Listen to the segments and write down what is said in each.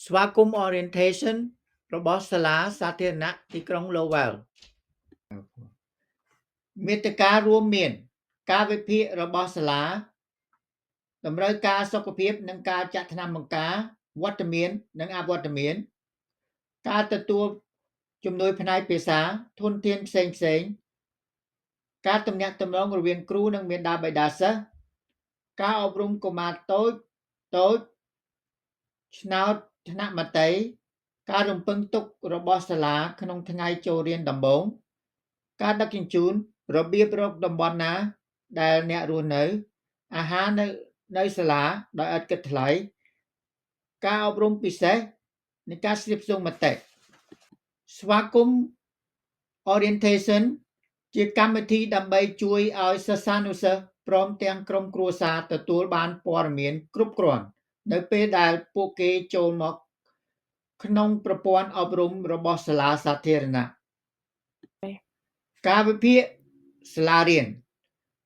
ស្វាគមន៍ orientation របស់សាលាសាធារណៈទីក្រុង Lowell មាតិការួមមានការវិភាគរបស់សាលាតម្រូវការសុខភាពនិងការចាក់ថ្នាំបង្ការវត្តមាននិងអវត្តមានការទទួលជំនួយផ្នែកភាសាធនធានផ្សេងៗការទំនាក់ទំនងរវាងគ្រូនិងមាតាបិតាសិស្សការអប់រំកុមារតូចឆ្នោតថ្នាក់មត្តេយ្យការរំពឹងទុករបស់សាលាក្នុងថ្ងៃចូលរៀនដំបូងការដឹកជញ្ជូនរបៀបរកតំបន់ណាដែលអ្នករស់នៅអាហារនៅសាលាដោយឥតគិតថ្លៃការអប់រំពិសេសនៃការស្រាវជ្រាវមតិស្វាគមន៍ orientation ជាកម្មវិធីដើម្បីជួយឲ្យសិស្សានុសិស្សព្រមទាំងក្រុមគ្រួសារទទួលបានព័ត៌មានគ្រប់គ្រាន់នៅពេលដែលពួកគេចូលមកក្នុងប្រព័ន្ធអប់រំរបស់សាលាសាធារណៈការវិភាគសាលារៀន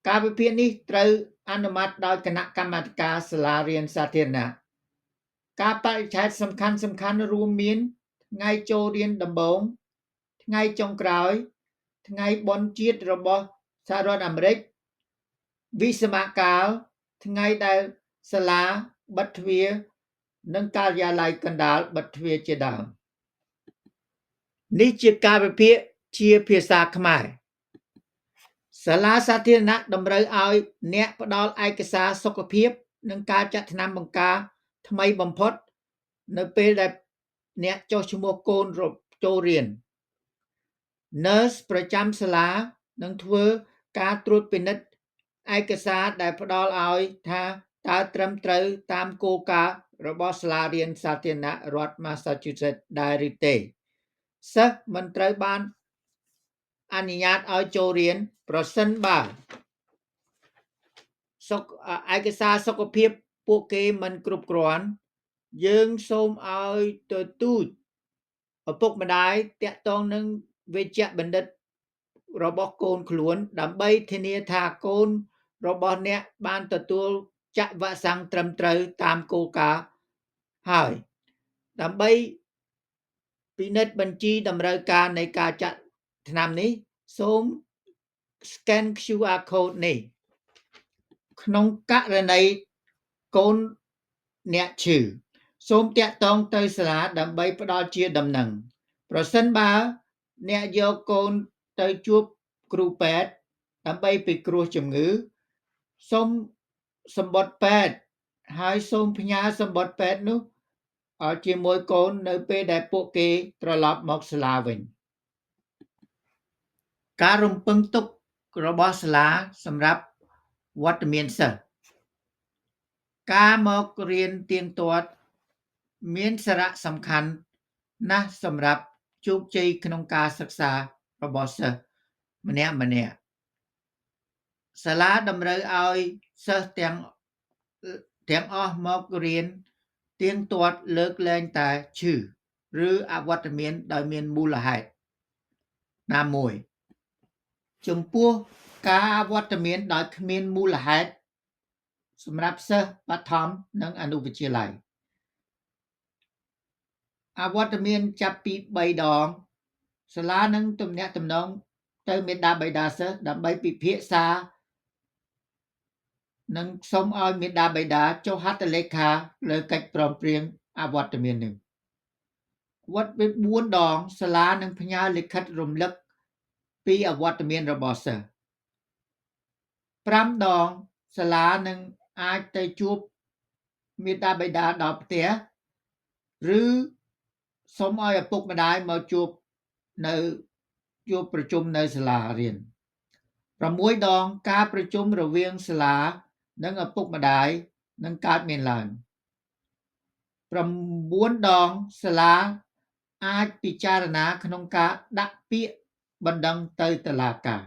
ការវិភាគនេះត្រូវអនុម័តដោយគណៈកម្មាធិការសាលារៀនសាធារណៈការបរិច្ឆេទសំខាន់រួមមានថ្ងៃចូលរៀនដំបូងថ្ងៃចុងក្រោយថ្ងៃបុណ្យជាតិរបស់សហរដ្ឋអាមេរិកវិស្សមកាលថ្ងៃដែលសាលាបិទទ្វារនិងការិយាល័យកណ្ដាលបិទទ្វារជាដើមនេះជាការវិភាគជាភាសាខ្មែរសាលាសាធារណៈតម្រូវឲ្យអ្នកផ្ដល់ឯកសារសុខភាពនិងការចាក់ថ្នាំបង្ការថ្មីបំផុតនៅពេលដែលអ្នកចុះឈ្មោះកូនចូលរៀន Nurse ប្រចាំសាលានឹងធ្វើការត្រួតពិនិត្យឯកសារដែលផ្ដល់ឲ្យថាតើត្រឹមត្រូវតាមគោលការណ៍របស់សាលារៀនសាធារណៈរដ្ឋ Massachusetts ដែរឬទេសិស្សមិនត្រូវបានអនុញ្ញាតឲ្យចូលរៀនប្រសិនបើឯកសារសុខភាពពួកគេមិនគ្រប់គ្រាន់យើងសូមឲ្យទទូចឪពុកម្ដាយតាក់ទងនឹងវេជ្ជបណ្ឌិតរបស់កូនខ្លួនដើម្បីធានាថាកូនរបស់អ្នកបានទទួលចាក់វ៉ាក់សាំងត្រឹមត្រូវតាមគោលការណ៍ហើយដើម្បីពិនិត្យបញ្ជីតម្រូវការនៃការចាក់ថ្នាំនេះសូម scan QR code នេះក្នុងករណីកូនអ្នកឈឺសូមតាក់ទងទៅសាលាដើម្បីផ្ដល់ជាដំណឹងប្រសិនបើអ្នកយកកូនទៅជួបគ្រូពេទ្យដើម្បីពិគ្រោះជំងឺសូមសំបុត្រពេទ្យហើយសូមផ្ញើសំបុត្រពេទ្យនោះជាមួយកូននៅពេលដែលពួកគេត្រឡប់មកសាលាវិញការរំពឹងទុករបស់សាលាសម្រាប់វត្តមានសិស្សការមករៀនទៀងទាត់មានសារៈសំខាន់ណាស់សម្រាប់ជោគជ័យក្នុងការសិក្សារបស់សិស្សម្នាក់សាលាតម្រូវឲ្យសិស្សទាំងអស់មករៀនទៀងទាត់លើកលែងតែឈឺឬអវត្តមានដោយមានមូលហេតុណាមួយចំពោះការអវត្តមានដោយគ្មានមូលហេតុសម្រាប់សិស្សបឋមនិងអនុវិទ្យាល័យអវត្តមានចាប់ពី3ដងសាលានឹងទំនាក់ទំនងទៅមាតាបិតាសិស្សដើម្បីពិភាក្សានិងសូមឲ្យមាតាបិតាចុះហត្ថលេខាលើកិច្ចព្រមព្រៀងអវត្តមាននេះវត្តមាន4ដងសាលានឹងផ្ញើលិខិតរំលឹកពីអវត្តមានរបស់សិស្ស5ដងសាលានឹងអាចទៅជួបមាតាបិតាដល់ផ្ទះឬសូមឲ្យឪពុកម្ដាយមកជួបប្រជុំនៅសាលារៀន6ដងការប្រជុំរវាងសាលានិងឪពុកម្ដាយនឹងកើតមានឡើង9ដងសាលាអាចពិចារណាក្នុងការដាក់ពាក្យបណ្ដឹងទៅតុលាការ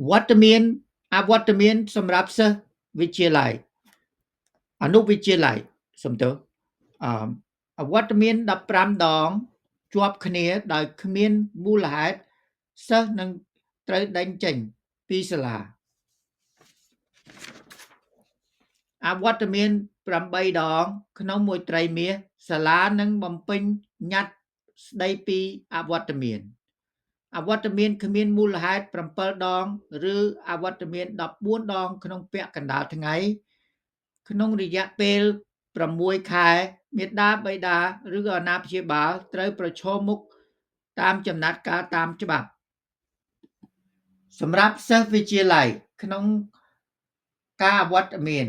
អវត្តមានសម្រាប់សិស្សវិទ្យាល័យអនុវិទ្យាល័យអវត្តមាន15ដងជាប់គ្នាដោយគ្មានមូលហេតុសិស្សនឹងត្រូវដេញចេញពីសាលាអ អវត្តមាន8ដងក្នុងមួយត្រីមាសសាលានឹងបំពេញញត្តិស្ដីពីអវត្តមានគ្មានមូលហេតុ7ដងឬអវត្តមាន14ដងក្នុងពាក់កណ្ដាលថ្ងៃក្នុងរយៈពេល6ខែមាតាបិតាឬអាណាព្យាបាលត្រូវប្រឈមមុខតាមចំណាត់ការតាមច្បាប់សម្រាប់សិស្សវិទ្យាល័យក្នុងការអវត្តមាន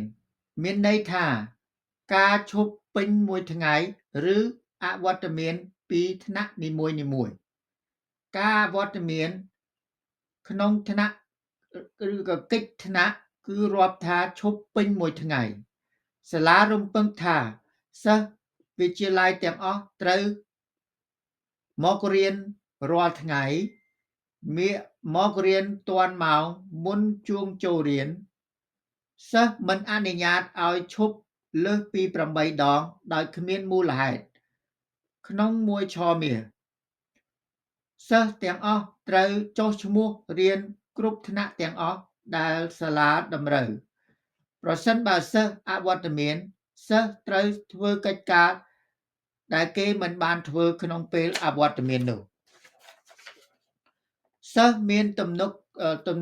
ន័យថាការឈប់ពេញមួយថ្ងៃឬអវត្តមានពីថ្នាក់នីមួយៗការអវត្តមានក្នុងថ្នាក់ឬក៏កិច្ចថ្នាក់គឺរាប់ថាឈប់ពេញមួយថ្ងៃសាលារំពឹងថាសិស្សវិទ្យាល័យទាំងអស់ត្រូវមករៀនរាល់ថ្ងៃមករៀនទាន់ម៉ោងមុនជួងចូលរៀនសិស្សមិនអនុញ្ញាតឲ្យឈប់លើសពី8ដងដោយគ្មានមូលហេតុក្នុងមួយឆមាសសិស្សទាំងអស់ត្រូវចុះឈ្មោះរៀនគ្រប់ថ្នាក់ទាំងអស់ដែលសាលាតម្រូវប្រសិនបើសិស្សអវត្តមានសិស្សត្រូវធ្វើកិច្ចការដែលគេមិនបានធ្វើក្នុងពេលអវត្តមាននោះសិស្សមានទំ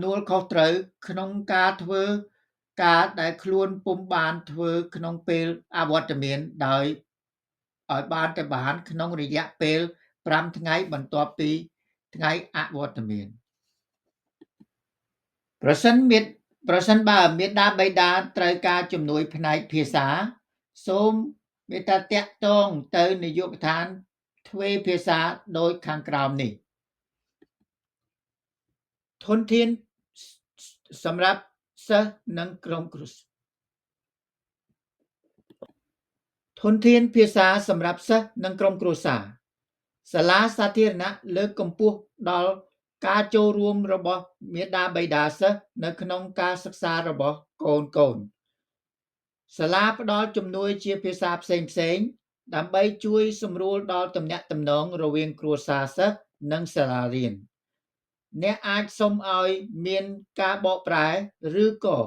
នួលខុសត្រូវក្នុងការធ្វើការដែលខ្លួនពុំបានធ្វើក្នុងពេលអវត្តមានដោយឲ្យបានតែបានក្នុងរយៈពេល5ថ្ងៃបន្ទាប់ពីថ្ងៃអវត្តមានប្រសិនបើមាតាបិតាត្រូវការជំនួយផ្នែកភាសាសូមមេត្តាតាក់ទងទៅនាយកដ្ឋានទ្វេភាសាដូចខាងក្រោមនេះធនធានសម្រាប់សិស្សនិងក្រុមគ្រួសារធនធានភាសាសម្រាប់សិស្សនិងក្រុមគ្រួសារសាលាសាធារណៈលើកកម្ពស់ដល់ការចូលរួមរបស់មាតាបិតាសិស្សនៅក្នុងការសិក្សារបស់កូនសាលាផ្ដល់ជំនួយជាភាសាផ្សេងដើម្បីជួយសម្រួលដល់ទំនាក់ទំនងរវាងគ្រួសារសិស្សនិងសាលារៀនអ្នកអាចសុំឲ្យមានការបកប្រែឬក៏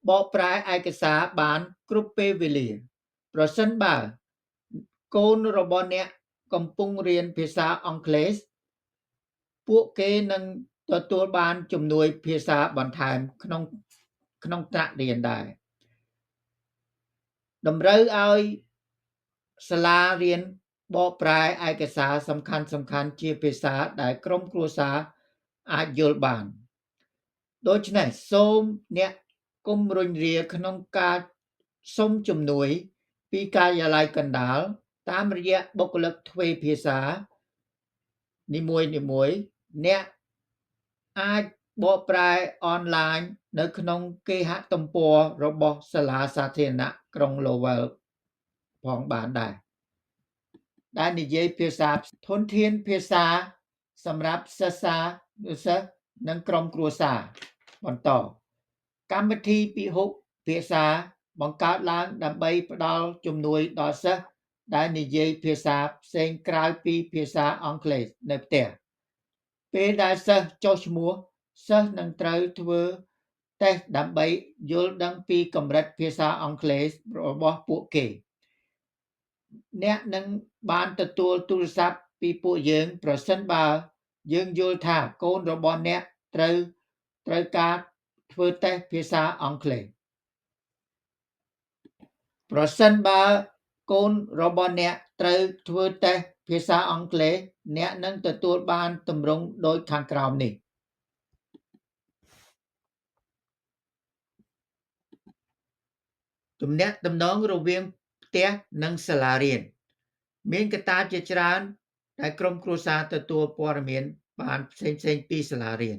បកប្រែឯកសារបានគ្រប់ពេលវេលាប្រសិនបើកូនរបស់អ្នកកំពុងរៀនភាសាអង់គ្លេសពួកគេនឹងទទួលបានជំនួយភាសាបន្ថែមក្នុងថ្នាក់រៀនដែរតម្រូវឲ្យសាលារៀនបកប្រែឯកសារសំខាន់ជាភាសាដែលក្រុមគ្រួសារអាចយល់បានដូច្នេះសូមអ្នកកុំរុញរាក្នុងការសុំជំនួយពីការិយាល័យកណ្ដាលតាមរយៈបុគ្គលិកទ្វេភាសានីមួយអ្នកអាចបកប្រែអនឡាញនៅក្នុងគេហទំព័ររបស់សាលាសាធារណៈក្រុង Lowell ផងបានដែរដែលនិយាយភាសាធនធានភាសាសម្រាប់សិស្សនិងក្រុមគ្រួសារបន្តកម្មវិធីពិហុភាសាបង្កើតឡើងដើម្បីផ្ដល់ជំនួយដល់សិស្សដែលនិយាយភាសាផ្សេងក្រៅពីភាសាអង់គ្លេសនៅផ្ទះពេលដែលសិស្សចុះឈ្មោះសិស្សនឹងត្រូវធ្វើតេស្តដើម្បីយល់ដឹងពីកម្រិតភាសាអង់គ្លេសរបស់ពួកគេអ្នកនឹងបានទទួលទូរស័ព្ទពីពួកយើងប្រសិនបើយើងយល់ថាកូនរបស់អ្នកត្រូវការធ្វើតេស្តភាសាអង់គ្លេសប្រសិនបើកូនរបស់អ្នកត្រូវធ្វើតេស្តភាសាអង់គ្លេសអ្នកនឹងទទួលបានទម្រង់ដូចខាងក្រោមនេះទំនាក់ទំនងរវាងផ្ទះនិងសាលារៀនមានកត្តាជាច្រើនដែលក្រុមគ្រួសារទទួលព័ត៌មានបានផ្សេងពីសាលារៀន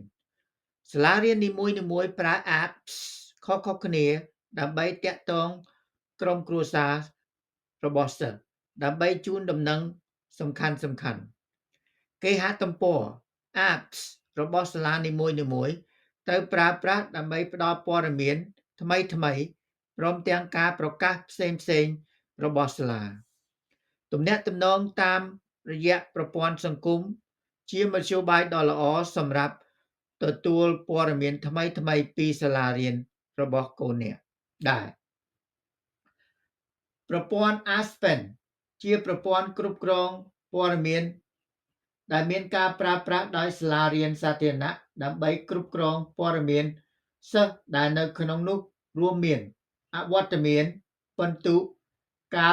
នីមួយប្រើ apps ខុសៗគ្នាដើម្បីទាក់ទងក្រុមគ្រួសាររបស់សិស្សដើម្បីជូនដំណឹងសំខាន់គេហទំព័រ apps របស់សាលានីមួយត្រូវប្រើប្រាស់ដើម្បីផ្ដល់ព័ត៌មានថ្មីព្រមទាំងការប្រកាសផ្សេងរបស់សាលាទំនាក់ទំនងតាមរយៈប្រព័ន្ធសង្គមជាមធ្យោបាយដ៏ល្អសម្រាប់ទទួលព័ត៌មានថ្មីពីសាលារៀនរបស់កូនអ្នកដែរ ប្រព័ន្ធ Aspen ជាប្រព័ន្ធគ្រប់គ្រងព័ត៌មានដែលមានការប្រើប្រាស់ដោយសាលារៀនសាធារណៈដើម្បីគ្រប់គ្រងព័ត៌មានសិស្សដែលនៅក្នុងនោះរួមមានអវត្តមានពិន្ទុកា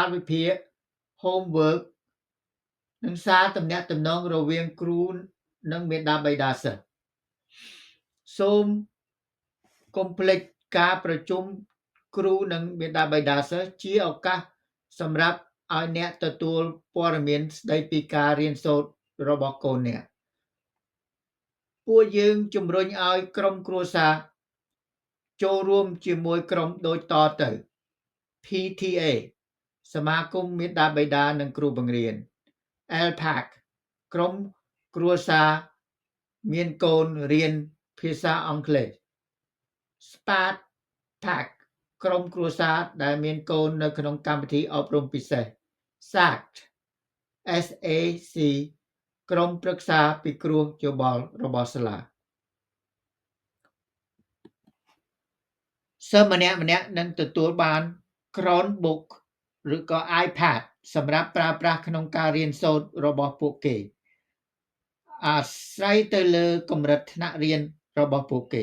លវិភាគ homework និងសារទំនាក់ទំនងរវាងគ្រូនិងមាតាបិតាសិស្សសូមកុំភ្លេចការប្រជុំគ្រូនិងមាតាបិតាសិស្សជាឱកាសសម្រាប់ឲ្យអ្នកទទួលព័ត៌មានស្ដីពីការរៀនសូត្ររបស់កូនអ្នកពួកយើងជំរុញឲ្យក្រុមគ្រួសារចូលរួមជាមួយក្រុមដូចតទៅ PTA សមាគមមាតាបិតានិងគ្រូបង្រៀន LPAC ក្រុមគ្រួសារមានកូនរៀនភាសាអង់គ្លេស SPAC ក្រុមគ្រួសារដែលមានកូននៅក្នុងកម្មវិធីអប់រំពិសេស SAC ក្រុមប្រឹក្សាពិគ្រោះយោបល់របស់សាលាសិស្សម្នាក់ៗនឹងទទួលបាន Chromebook ឬក៏ iPad សម្រាប់ប្រើប្រាស់ក្នុងការរៀនសូត្ររបស់ពួកគេអាស្រ័យទៅលើកម្រិតថ្នាក់រៀនរបស់ពួកគេ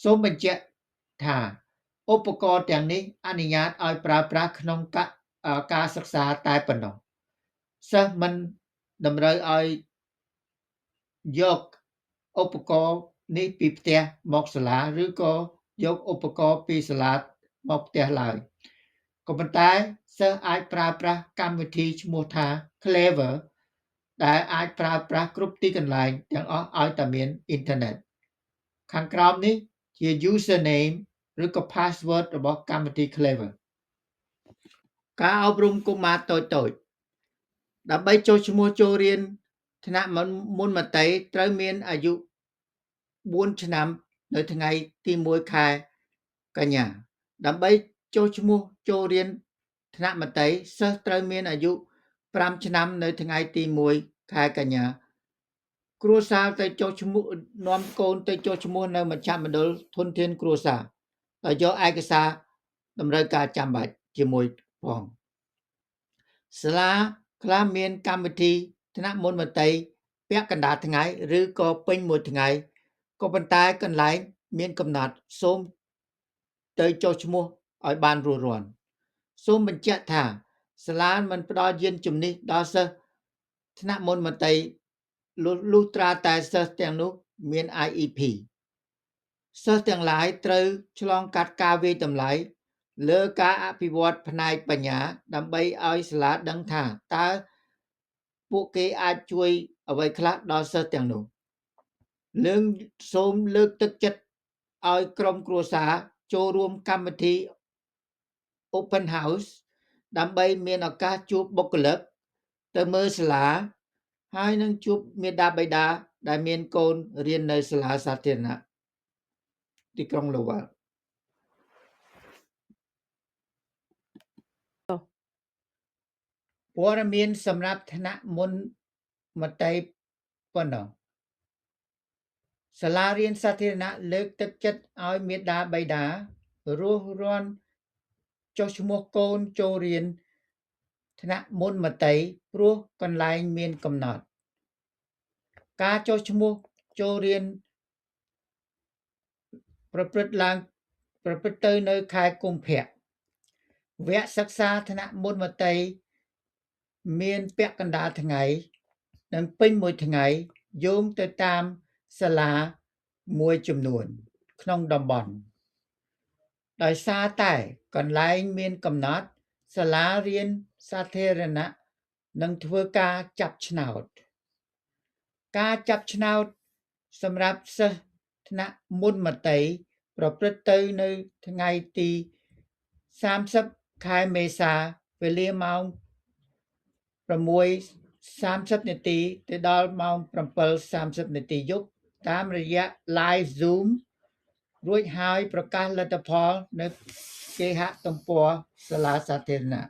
សូមបញ្ជាក់ថាឧបករណ៍ទាំងនេះអនុញ្ញាតឲ្យប្រើប្រាស់ក្នុងការសិក្សាតែប៉ុណ្ណោះសិស្សមិនតម្រូវឲ្យយកឧបករណ៍នេះពីផ្ទះមកសាលាឬក៏យកឧបករណ៍ពីសាលាមកផ្ទះឡើយក៏ប៉ុន្តែសិស្សអាចប្រើប្រាស់កម្មវិធីឈ្មោះថា Clever ដែលអាចប្រើប្រាស់គ្រប់ទីកន្លែងទាំងអស់ឲ្យតែមានអ៊ីនធឺណិតខាងក្រោមនេះជា username ឬក៏ password របស់កម្មវិធី Clever ការអប់រំកុមារតូចៗដើម្បីចុះឈ្មោះចូលរៀនថ្នាក់មុនមត្តេយ្យត្រូវមានអាយុ4ឆ្នាំនៅថ្ងៃទី1ខែកញ្ញាដើម្បីចុះឈ្មោះចូលរៀនថ្នាក់មត្តេយ្យសិស្សត្រូវមានអាយុ5ឆ្នាំនៅថ្ងៃទី1ខែកញ្ញាគ្រួសារទៅចុះឈ្មោះនាំកូនទៅចុះឈ្មោះនៅមជ្ឈមណ្ឌលធនធានគ្រួសារដោយយកឯកសារតម្រូវការចាំបាច់ជាមួយផងសាលាខ្លះមានកម្មវិធីថ្នាក់មុនមត្តេយ្យពាក់កណ្ដាលថ្ងៃឬក៏ពេញមួយថ្ងៃក៏ប៉ុន្តែកន្លែងមានកំណត់សូមទៅចុះឈ្មោះឲ្យបានរួចរាល់សូមបញ្ជាក់ថាសាលាមិនផ្ដល់យានជំនិះដល់សិស្សថ្នាក់មុនមត្តេយ្យលុះត្រាតែសិស្សទាំងនោះមាន IEP សិស្សទាំងឡាយត្រូវឆ្លងកាត់ការវាយតម្លៃលើការអភិវឌ្ឍផ្នែកបញ្ញាដើម្បីឲ្យសាលាដឹងថាតើពួកគេអាចជួយអ្វីខ្លះដល់សិស្សទាំងនោះសូមលើកទឹកចិត្តឲ្យក្រុមគ្រួសារចូលរួមកម្មវិធី Open House ដើម្បីមានឱកាសជួបបុគ្គលិកទៅមើលសាលាហើយនឹងជួបមាតាបិតាដែលមានកូនរៀននៅសាលាសាធារណៈទីក្រុង Lowell ព័ត៌មានសម្រាប់ថ្នាក់មុនមត្តេយ្យប៉ុណ្ណោះសាលារៀនសាធារណៈលើកទឹកចិត្តឲ្យមាតាបិតារួសរាន់ចុះឈ្មោះកូនចូលរៀនថ្នាក់មុនមត្តេយ្យព្រោះកន្លែងមានកំណត់ការចុះឈ្មោះចូលរៀនប្រព្រឹត្តទៅនៅខែកុម្ភៈវគ្គសិក្សាថ្នាក់មុនមត្តេយ្យមានពាក់កណ្ដាលថ្ងៃនិងពេញមួយថ្ងៃយោងទៅតាមសាលាមួយចំនួនក្នុងតំបន់ដោយសារតែកន្លែងមានកំណត់សាលារៀនសាធារណៈនឹងធ្វើការចាប់ឆ្នោតការចាប់ឆ្នោតសម្រាប់សិស្សថ្នាក់មុនមត្តេយ្យប្រព្រឹត្តទៅនៅថ្ងៃទី30ខែមេសាវេលាម៉ោង 6:30 នាទីទៅដល់ម៉ោង 7:30 នាទីយប់តាមរយៈ Live Zoom រួចហើយប្រកាសលទ្ធផលនៅគេហទំព័រសាលាសាធារណៈ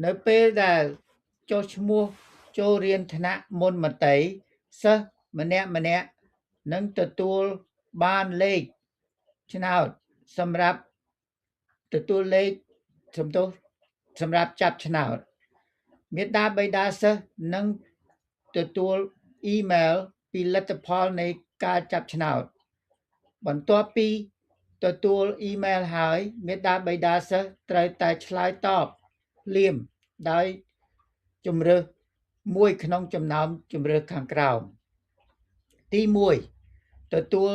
នៅពេលដែលចុះឈ្មោះចូលរៀនថ្នាក់មុនមត្តេយ្យសិស្សម្នាក់នឹងទទួលបានលេខឆ្នោតសម្រាប់ ទទួលលេខសំទោសសម្រាប់ចាប់ឆ្នោតមេដាបៃតាសិស្សនឹងទទួលអ៊ីមែលពីលទ្ធផលនៃការចាប់ឆ្នោតបន្ទាប់ពីទទួលអ៊ីមែលហើយមេដាបៃតាសិស្សត្រូវតែឆ្លើយតបភ្លាមដោយជម្រើសមួយក្នុងចំណោមជម្រើសខាងក្រោមទី1ទទួល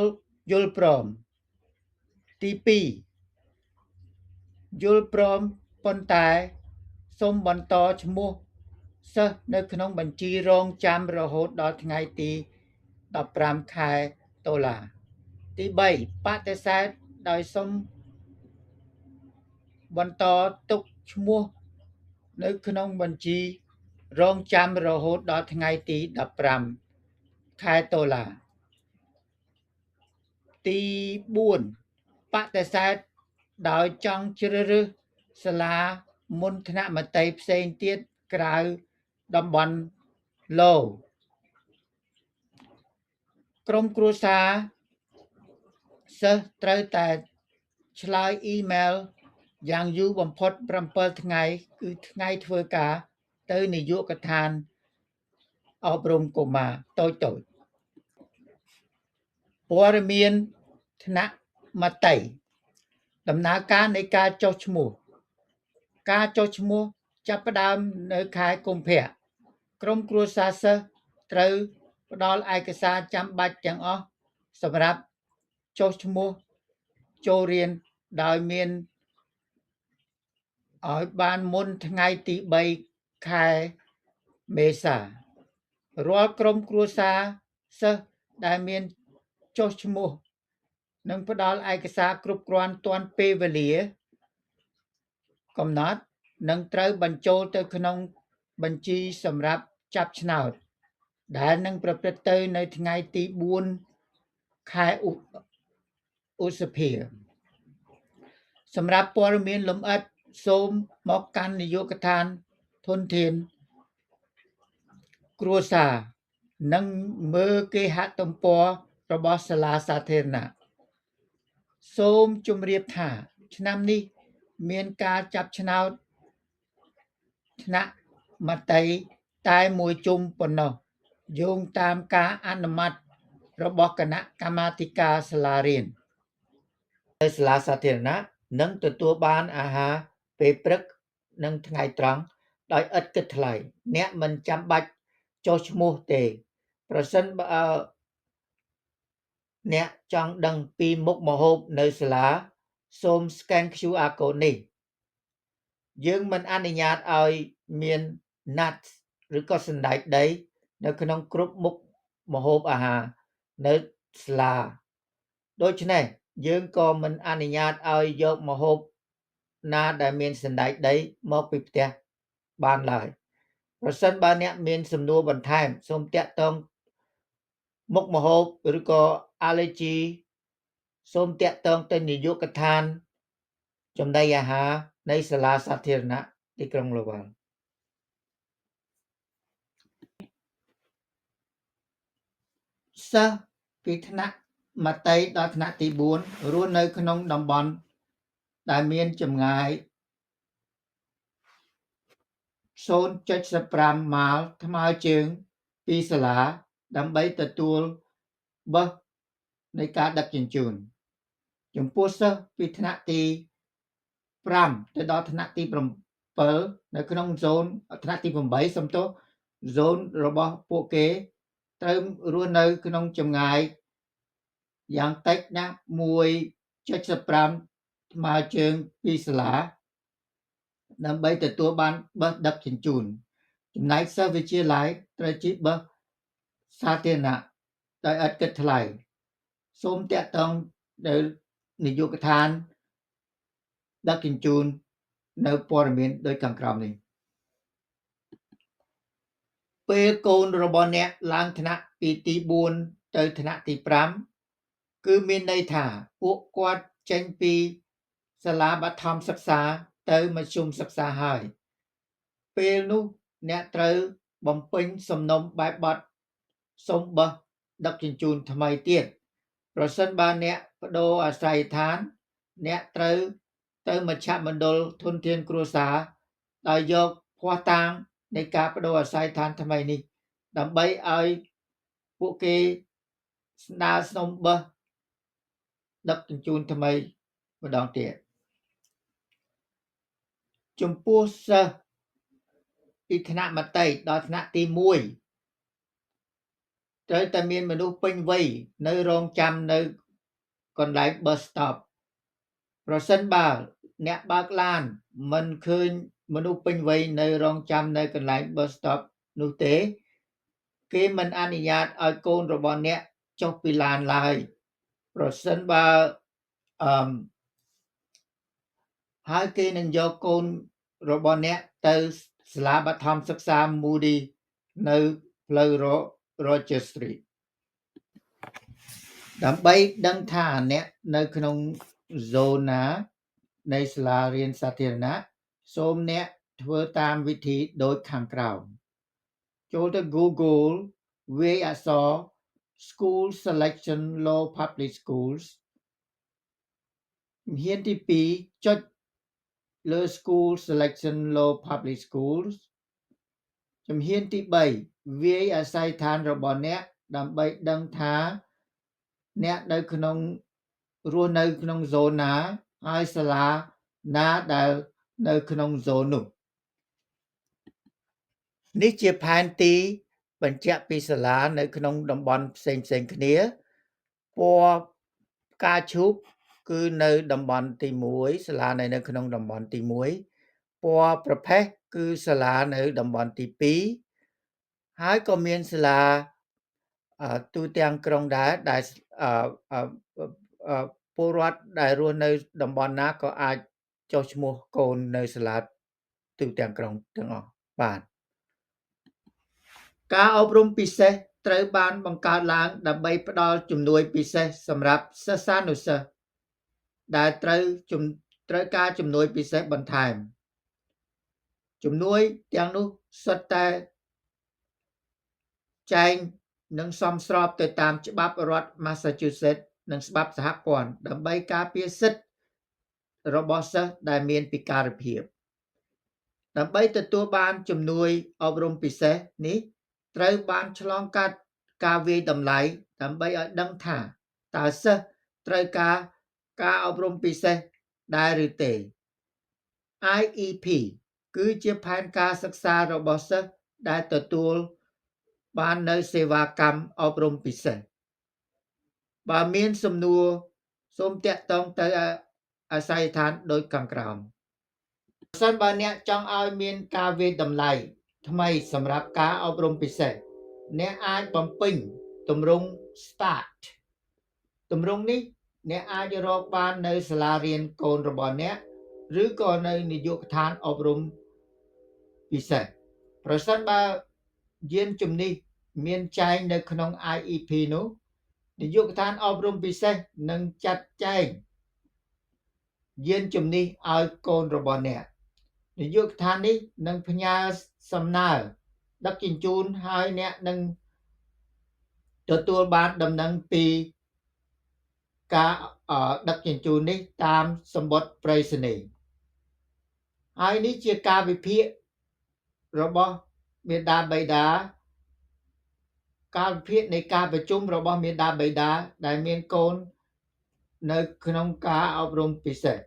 យល់ព្រមទី2យល់ព្រមប៉ុន្តែសូមបន្តឈ្មោះសិស្សនៅក្នុងបញ្ជីរងចាំរហូតដល់ថ្ងៃទី15ខែតុលាទី3បដិសេធដោយសូមបន្តទុកឈ្មោះនៅក្នុងបញ្ជីរងចាំរហូតដល់ថ្ងៃទី15ខែតុលាទី4បដិសេធដោយចង់ជ្រើសរើសសាលាមុនថ្នាក់មត្តេយ្យផ្សេងទៀតក្រៅតំបន់ឡូក្រុមគ្រួសារសិស្សត្រូវតែឆ្លើយអ៊ីមែលយ៉ាងយូរបំផុត7ថ្ងៃគឺថ្ងៃធ្វើការទៅនាយកដ្ឋានអប់រំកុមារតូចព័ត៌មានថ្នាក់មត្តេយ្យដំណើរការនៃការចុះឈ្មោះការចុះឈ្មោះចាប់ផ្ដើមនៅខែកុម្ភៈក្រុមគ្រួសារសិស្សត្រូវផ្ដល់ឯកសារចាំបាច់ទាំងអស់សម្រាប់ចុះឈ្មោះចូលរៀនដោយមានឲ្យបានមុនថ្ងៃទី3ខែមេសារាល់ក្រុមគ្រួសារសិស្សដែលមានចុះឈ្មោះនឹងផ្ដល់ឯកសារគ្រប់គ្រាន់ទាន់ពេលវេលាកំណត់និងត្រូវបញ្ចូលទៅក្នុងបញ្ជីសម្រាប់ចាប់ឆ្នោតដែលនឹងប្រព្រឹត្តទៅនៅថ្ងៃទី4ខែឧសភាសម្រាប់ព័ត៌មានលម្អិតសូមមកកាន់នាយកដ្ឋានធនធានគ្រួសារនិងមើលគេហទំព័ររបស់សាលាសាធារណៈសូមជម្រាបថាឆ្នាំនេះមានការចាប់ឆ្នោតថ្នាក់មត្តេយ្យតែមួយជុំប៉ុណ្ណោះយោងតាមការអនុម័តរបស់គណៈកម្មាធិការសាលារៀននៅសាលាសាធារណៈនឹងទទួលបានអាហារពេលព្រឹកនិងថ្ងៃត្រង់ដោយឥតគិតថ្លៃអ្នកមិនចាំបាច់ចុះឈ្មោះទេប្រសិនបើអ្នកចង់ដឹងពីមុខម្ហូបនៅសាលាសូម scan QR code នេះយើងមិនអនុញ្ញាតឲ្យមាន nuts ឬក៏សណ្តែកដីនៅក្នុងគ្រប់មុខម្ហូបអាហារនៅសាលាដូច្នេះយើងក៏មិនអនុញ្ញាតឲ្យយកម្ហូបណាដែលមានសណ្តែកដីមកពីផ្ទះបានឡើយប្រសិនបើអ្នកមានសំណួរបន្ថែមសូមតាក់ទងមុខម្ហូបឬក៏ allergy សូមតាក់ទងទៅនាយកដ្ឋានចំណីអាហារនៃសាលាសាធារណៈទីក្រុងលវលសិស្សពីថ្នាក់មត្តេយ្យដល់ថ្នាក់ទី4រស់នៅក្នុងតំបន់ដែលមានចម្ងាយ 0.75 ម៉ាល់ថ្មើរជើងពីសាលាដើម្បីទទួលប័ណ្ណនៃការដឹកជញ្ជូនចំពោះសិស្សពីថ្នាក់ទី5ទៅដល់ថ្នាក់ទី7នៅក្នុងថ្នាក់ទី8សំទោសរបស់ពួកគេត្រូវរស់នៅក្នុងចម្ងាយយ៉ាងតិចណាស់ 1.75 ថ្មើរជើងពីសាលាដើម្បីទទួលបានប័ណ្ណដឹកជញ្ជូនចំណែកសិស្សវិទ្យាល័យត្រូវជិះប័ណ្ណសាធារណៈដោយឥតគិតថ្លៃសូមតាក់ទងទៅនាយកដ្ឋានដឹកជញ្ជូននៅព័ត៌មានដូចខាងក្រោមនេះពេលកូនរបស់អ្នកឡើងថ្នាក់ពីទី4ទៅថ្នាក់ទី5គឺមានន័យថាពួកគាត់ចេញពីសាលាបឋមសិក្សាទៅមធ្យមសិក្សាហើយពេលនោះអ្នកត្រូវបំពេញសំណុំបែបបទសុំប័ណ្ណដឹកជញ្ជូនថ្មីទៀតប្រសិនបើអ្នកប្តូរអាស្រ័យដ្ឋានអ្នកត្រូវ ទៅមជ្ឈមណ្ឌលធនធានគ្រួសារដោយយកភស្តុតាងនៃការបដូរអាស័យដ្ឋានថ្មីនេះដើម្បីឲ្យពួកគេស្នើសុំប័ណ្ណដឹកជញ្ជូនថ្មីម្ដងទៀតចំពោះសិស្សពីថ្នាក់មត្តេយ្យដល់ថ្នាក់ទី1ត្រូវតែមានមនុស្សពេញវ័យនៅរងចាំនៅកន្លែង bus stop ប្រសិនបើអ្នកបើកឡានមិនឃើញមនុស្សពេញវ័យនៅរងចាំនៅកន្លែង bus stop នោះទេគេមិនអនុញ្ញាតឲ្យកូនរបស់អ្នកចុះពីឡានឡើយប្រសិនបើហើយគេនឹងយកកូនរបស់អ្នកទៅសាលាបឋមសិក្សា Moody នៅផ្លូវ Roger Street ដើម្បីដឹងថាអ្នកនៅក្នុង zone ណានៃសាលារៀនសាធារណៈសូមអ្នកធ្វើតាមវិធីដូចខាងក្រោមចូលទៅ Google វាយអក្សរ School Selection Law Public Schools ជំហានទី2ចុចលើ School Selection Law Public Schools ជំហានទី3វាយអាស័យដ្ឋានរបស់អ្នកដើម្បីដឹងថាអ្នកនៅក្នុងរស់នៅក្នុង zone ណាហើយសាលាណាដែលនៅក្នុង zone នោះនេះជាផែនទីបញ្ជាក់ពីសាលានៅក្នុងតំបន់ផ្សេងៗគ្នាពណ៌ផ្កាឈូកគឺនៅតំបន់ទី1សាលានៅក្នុងតំបន់ទី1ពណ៌ប្រផេះគឺសាលានៅតំបន់ទី2ហើយក៏មានសាលាទូទាំងក្រុងដែរដែលពលរដ្ឋដែលរស់នៅតំបន់ណាក៏អាចចុះឈ្មោះកូននៅសាលាទូទាំងក្រុងទាំងអស់បាទការអប់រំពិសេសត្រូវបានបង្កើតឡើងដើម្បីផ្ដល់ជំនួយពិសេសសម្រាប់សិស្សានុសិស្សដែលត្រូវការជំនួយពិសេសបន្ថែមជំនួយទាំងនោះសុទ្ធតែចែងនិងសមស្របទៅតាមច្បាប់រដ្ឋ Massachusetts និងច្បាប់សហព័ន្ធដើម្បីការពារសិទ្ធិរបស់សិស្សដែលមានពិការភាពដើម្បីទទួលបានជំនួយអប់រំពិសេសនេះត្រូវបានឆ្លងកាត់ការវាយតម្លៃដើម្បីឲ្យដឹងថាតើសិស្សត្រូវការអប់រំពិសេសដែរឬទេ IEP គឺជាផែនការសិក្សារបស់សិស្សដែលទទួលបាននៅសេវាកម្មអប់រំពិសេសបើមានសំណួរសូមតាក់ទងទៅអាស័យដ្ឋានដូចខាងក្រោមប្រសិនបើអ្នកចង់ឲ្យមានការវាយតម្លៃថ្មីសម្រាប់ការអប់រំពិសេសអ្នកអាចបំពេញទម្រង់ START ទម្រង់នេះអ្នកអាចរកបាននៅសាលារៀនកូនរបស់អ្នកឬក៏នៅនាយកដ្ឋានអប់រំពិសេសប្រសិនបើយានជំនិះមានចែងនៅក្នុង IEP នោះនាយកដ្ឋានអប់រំពិសេសនឹងចាត់ចែងយានជំនិះឲ្យកូនរបស់អ្នកនាយកដ្ឋាននេះនឹងផ្ញើសំណើដឹកជញ្ជូនហើយអ្នកនឹងទទួលបានដំណឹងពីការដឹកជញ្ជូននេះតាមសំបុត្រប្រៃសណីយ៍ហើយនេះជាការវិភាគរបស់មាតាបិតាការវិភាគនៃការប្រជុំរបស់មាតាបិតាដែលមានកូននៅក្នុងការអប់រំពិសេស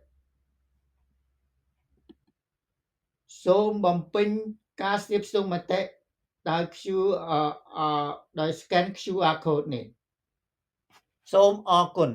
សូមបំពេញការស្ទាបស្ទង់មតិដោយ scan QR code នេះសូមអរគុណ